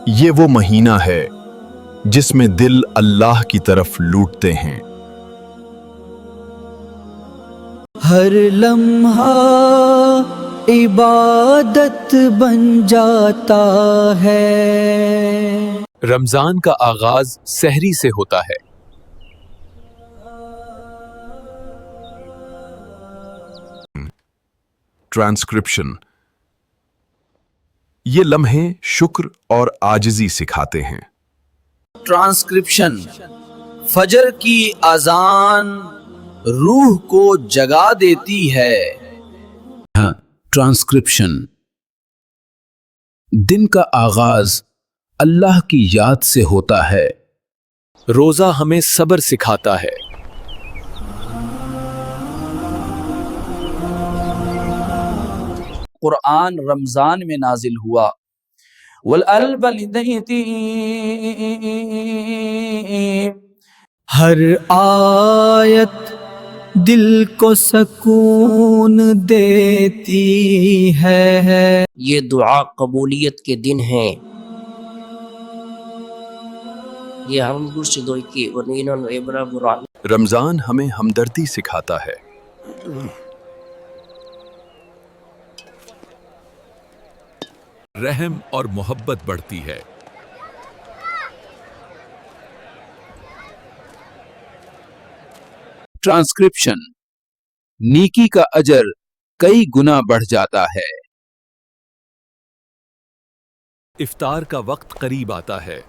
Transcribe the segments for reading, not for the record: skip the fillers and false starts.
یہ وہ مہینہ ہے جس میں دل اللہ کی طرف لوٹتے ہیں۔ ہر لمحہ عبادت بن جاتا ہے۔ رمضان کا آغاز سحری سے ہوتا ہے۔ ٹرانسکرپشن، یہ لمحے شکر اور عاجزی سکھاتے ہیں۔ ٹرانسکرپشن، فجر کی اذان روح کو جگا دیتی ہے۔ ٹرانسکرپشن، دن کا آغاز اللہ کی یاد سے ہوتا ہے۔ روزہ ہمیں صبر سکھاتا ہے۔ قرآن رمضان میں نازل ہوا۔ ہر آیت دل کو سکون دیتی ہے۔ یہ دعا قبولیت کے دن ہیں۔ یہ ہم مرشدوں کی ونینن عبرہ بران۔ رمضان ہمیں ہمدردی سکھاتا ہے۔ رحم اور محبت بڑھتی ہے۔ ٹرانسکرپشن، نیکی کا اجر کئی گنا بڑھ جاتا ہے۔ افطار کا وقت قریب آتا ہے۔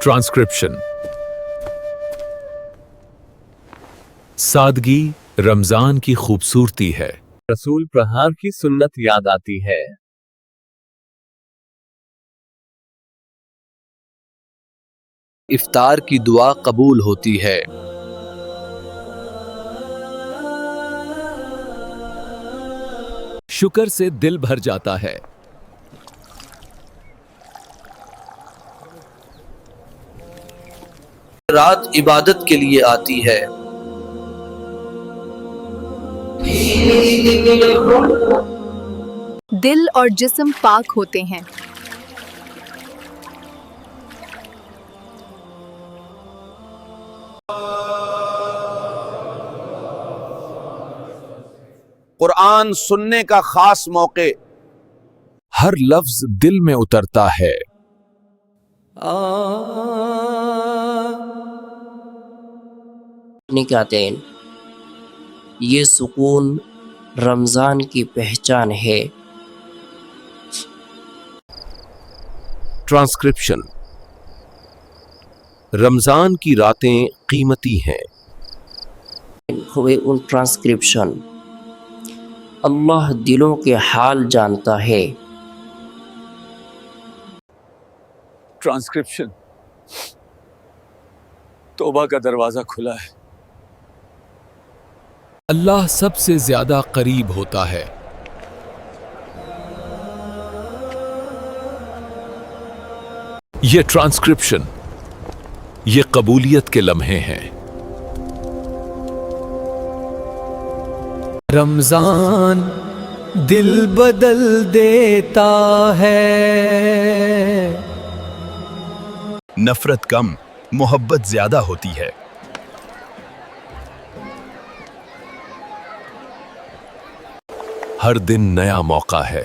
ٹرانسکرپشن، سادگی رمضان کی خوبصورتی ہے۔ رسول پرہار کی سنت یاد آتی ہے۔ افطار کی دعا قبول ہوتی ہے۔ شکر سے دل بھر جاتا ہے۔ رات عبادت کے لیے آتی ہے۔ دل اور جسم پاک ہوتے ہیں۔ قرآن سننے کا خاص موقع۔ ہر لفظ دل میں اترتا ہے۔ کہتے ہیں یہ سکون رمضان کی پہچان ہے۔ ٹرانسکرپشن، رمضان کی راتیں قیمتی ہیں۔ ہوئے ان ٹرانسکرپشن، اللہ دلوں کے حال جانتا ہے۔ ٹرانسکرپشن، توبہ کا دروازہ کھلا ہے۔ اللہ سب سے زیادہ قریب ہوتا ہے۔ یہ ٹرانسکرپشن، یہ قبولیت کے لمحے ہیں۔ رمضان دل بدل دیتا ہے۔ نفرت کم، محبت زیادہ ہوتی ہے۔ ہر دن نیا موقع ہے۔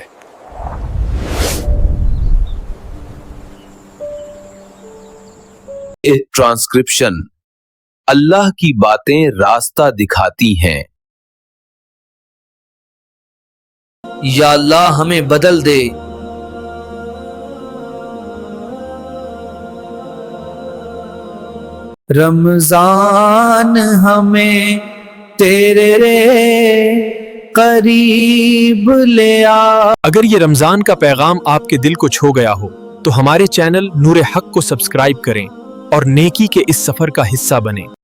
ٹرانسکرپشن، اللہ کی باتیں راستہ دکھاتی ہیں۔ یا اللہ ہمیں بدل دے۔ رمضان ہمیں تیرے قریب لے آ۔ اگر یہ رمضان کا پیغام آپ کے دل کو چھو گیا ہو تو ہمارے چینل نور حق کو سبسکرائب کریں اور نیکی کے اس سفر کا حصہ بنیں۔